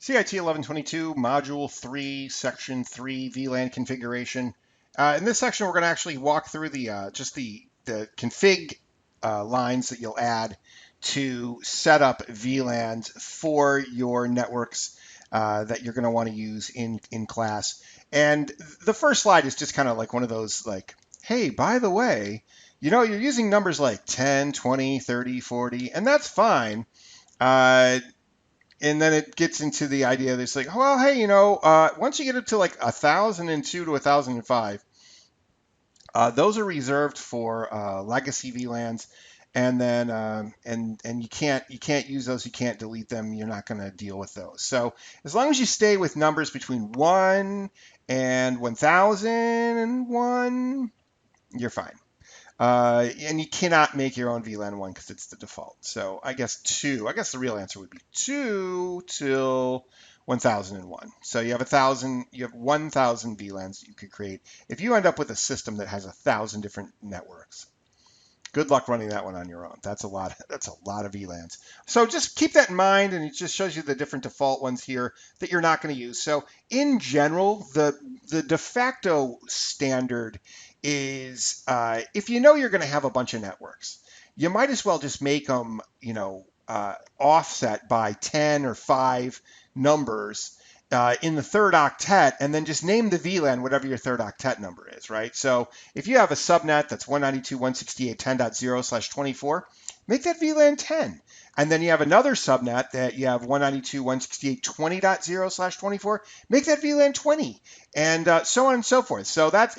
CIT 1122, Module 3, Section 3, VLAN configuration. In this section, we're going to actually walk through the just the config lines that you'll add to set up VLANs for your networks that you're going to want to use in class. And the first slide is just kind of like one of those like, hey, by the way, you know, you're using numbers like 10, 20, 30, 40, and that's fine. And then it gets into the idea that it's like, well, hey, you know, once you get up to like 1,002 to 1,005, those are reserved for legacy VLANs, and then and you can't use those, you can't delete them, you're not going to deal with those. So as long as you stay with numbers between 1 and 1,001, you're fine. And you cannot make your own VLAN 1 because it's the default. So I guess 2. I guess the real answer would be 2 till 1001. So you have 1,000. You have 1,000 VLANs that you could create. If you end up with a system that has 1,000 different networks, good luck running that one on your own. That's a lot. That's a lot of VLANs. So just keep that in mind, and it just shows you the different default ones here that you're not going to use. So in general, the de facto standard is if you know you're going to have a bunch of networks, you might as well just make them, you know, offset by 10 or 5 numbers in the third octet, and then just name the VLAN whatever your third octet number is, right? So if you have a subnet that's 192.168.10.0/24, make that VLAN 10. And then you have another subnet that you have 192.168.20.0/24, make that VLAN 20, and so on and so forth. So that's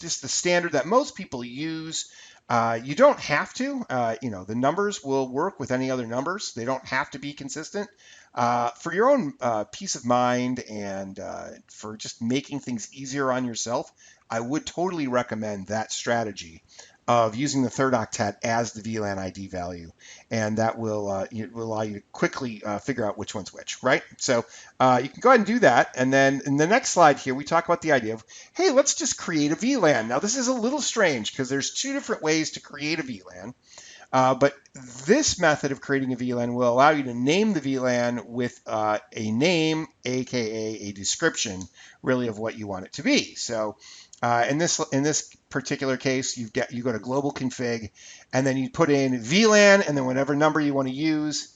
just the standard that most people use. You don't have to. You know, the numbers will work with any other numbers. They don't have to be consistent. For your own peace of mind and for just making things easier on yourself, I would totally recommend that strategy of using the third octet as the VLAN ID value, and that will allow you to quickly figure out which one's which, right? So you can go ahead and do that, and then in the next slide here, we talk about the idea of, hey, let's just create a VLAN. Now, this is a little strange because there's 2 different ways to create a VLAN. But this method of creating a VLAN will allow you to name the VLAN with a name, aka a description, really of what you want it to be. So in this particular case, you go to global config, and then you put in VLAN, and then whatever number you want to use,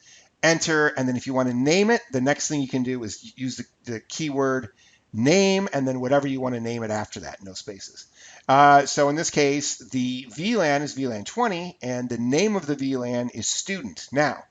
enter, and then if you want to name it, the next thing you can do is use the keyword name, and then whatever you want to name it after that, no spaces. So in this case, the VLAN is VLAN 20, and the name of the VLAN is student. Now,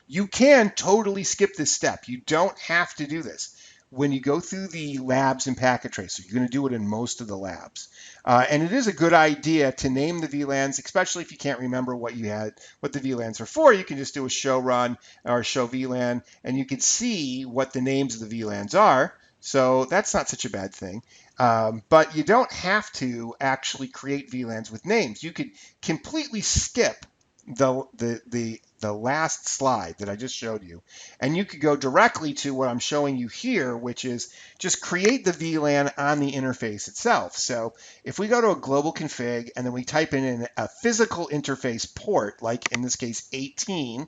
you can totally skip this step. You don't have to do this. When you go through the labs in Packet Tracer, you're going to do it in most of the labs. And it is a good idea to name the VLANs, especially if you can't remember what the VLANs are for. You can just do a show run or show VLAN, and you can see what the names of the VLANs are. So that's not such a bad thing. But you don't have to actually create VLANs with names. You could completely skip the last slide that I just showed you, and you could go directly to what I'm showing you here, which is just create the VLAN on the interface itself. So if we go to a global config and then we type in a physical interface port, like in this case 18,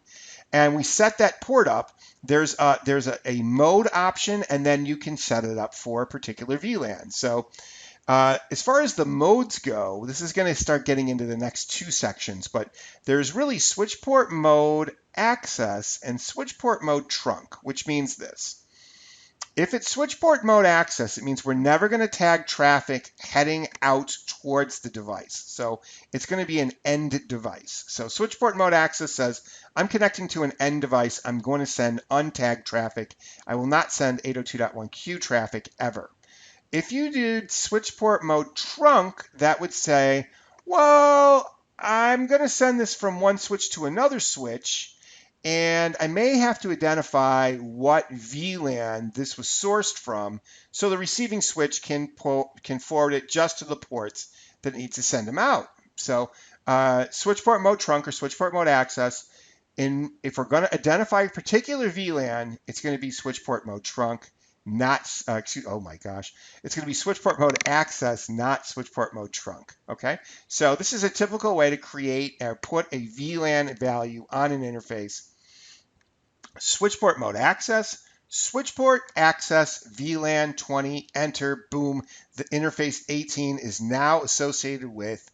and we set that port up, there's a mode option, and then you can set it up for a particular VLAN. So as far as the modes go, this is going to start getting into the next 2 sections, but there's really switch port mode access and switch port mode trunk, which means this. If it's switch port mode access, it means we're never going to tag traffic heading out towards the device. So it's going to be an end device. So switch port mode access says, I'm connecting to an end device. I'm going to send untagged traffic. I will not send 802.1q traffic ever. If you did switch port mode trunk, that would say, well, I'm going to send this from one switch to another switch, and I may have to identify what VLAN this was sourced from, so the receiving switch can forward it just to the ports that need to send them out. So switch port mode trunk or switch port mode access, if we're going to identify a particular VLAN, it's going to be switch port mode trunk, not, oh my gosh, it's going to be switch port mode access, not switch port mode trunk, okay? So this is a typical way to create or put a VLAN value on an interface. Switch port mode access, switch port access VLAN 20, enter, boom. The interface 18 is now associated with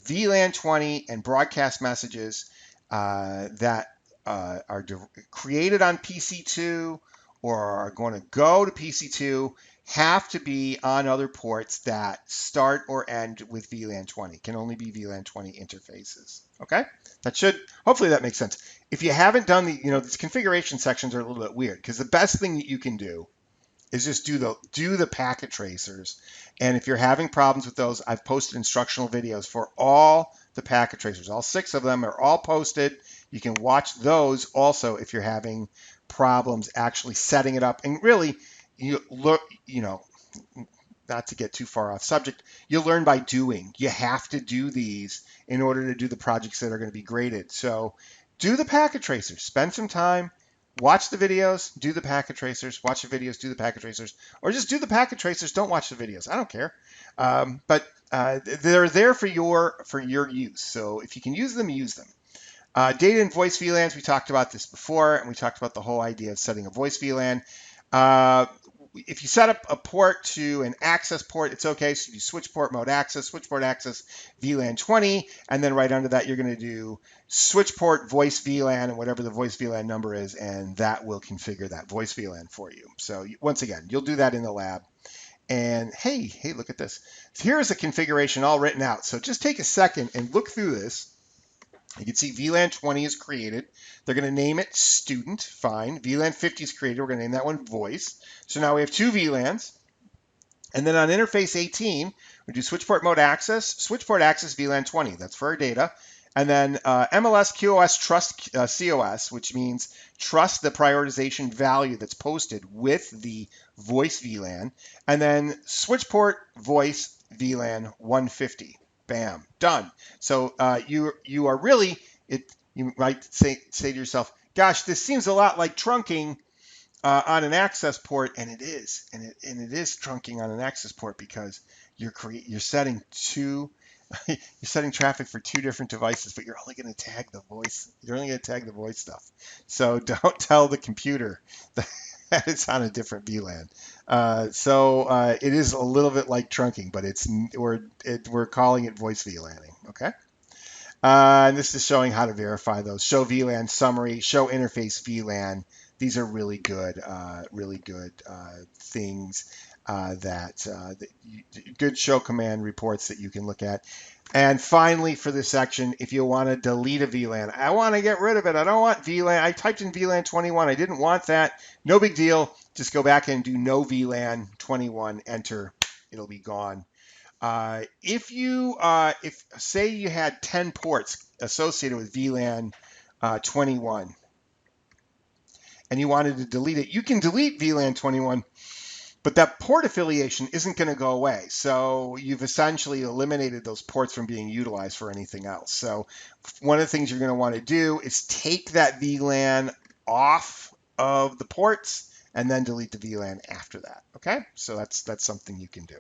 VLAN 20 and broadcast messages that are created on PC2 or are going to go to PC2 have to be on other ports that start or end with VLAN 20. Can only be VLAN 20 interfaces. Okay, that should hopefully that makes sense. If you haven't done these configuration sections are a little bit weird because the best thing that you can do is just do the packet tracers. And if you're having problems with those, I've posted instructional videos for all the packet tracers. All 6 of them are all posted. You can watch those also if you're having problems actually setting it up. And really, you look, not to get too far off subject, you learn by doing. You have to do these in order to do the projects that are going to be graded. So do the packet tracers. Spend some time. Watch the videos, do the packet tracers, watch the videos, do the packet tracers, or just do the packet tracers, don't watch the videos. I don't care. But they're there for your use. So if you can use them, use them. Data and voice VLANs, we talked about this before, and we talked about the whole idea of setting a voice VLAN. If you set up a port to an access port, it's okay. So you do switch port access, VLAN 20, and then right under that, you're going to do switch port voice VLAN and whatever the voice VLAN number is, and that will configure that voice VLAN for you. So once again, you'll do that in the lab. And hey, look at this. Here's a configuration all written out. So just take a second and look through this. You can see VLAN 20 is created. They're going to name it student, fine. VLAN 50 is created. We're going to name that one voice. So now we have 2 VLANs. And then on interface 18, we do switch port access VLAN 20. That's for our data. And then MLS QoS trust COS, which means trust the prioritization value that's posted with the voice VLAN. And then switch port voice VLAN 150. Bam, done. So you are really, you might say to yourself, gosh, this seems a lot like trunking on an access port, and it is, and it is trunking on an access port because you're setting you're setting traffic for 2 different devices, but you're only going to tag the voice. You're only going to tag the voice stuff. So don't tell the computer that it's on a different VLAN. It is a little bit like trunking, but we're calling it voice VLANing. Okay. And this is showing how to verify those. Show VLAN summary, show interface VLAN. These are really good things good show command reports that you can look at. And finally, for this section, if you want to delete a VLAN, I want to get rid of it. I don't want VLAN. I typed in VLAN 21. I didn't want that. No big deal. Just go back and do no VLAN 21. Enter. It'll be gone. If say you had 10 ports associated with VLAN 21 and you wanted to delete it, you can delete VLAN 21, but that port affiliation isn't going to go away. So you've essentially eliminated those ports from being utilized for anything else. So one of the things you're going to want to do is take that VLAN off of the ports and then delete the VLAN after that. Okay, so that's something you can do.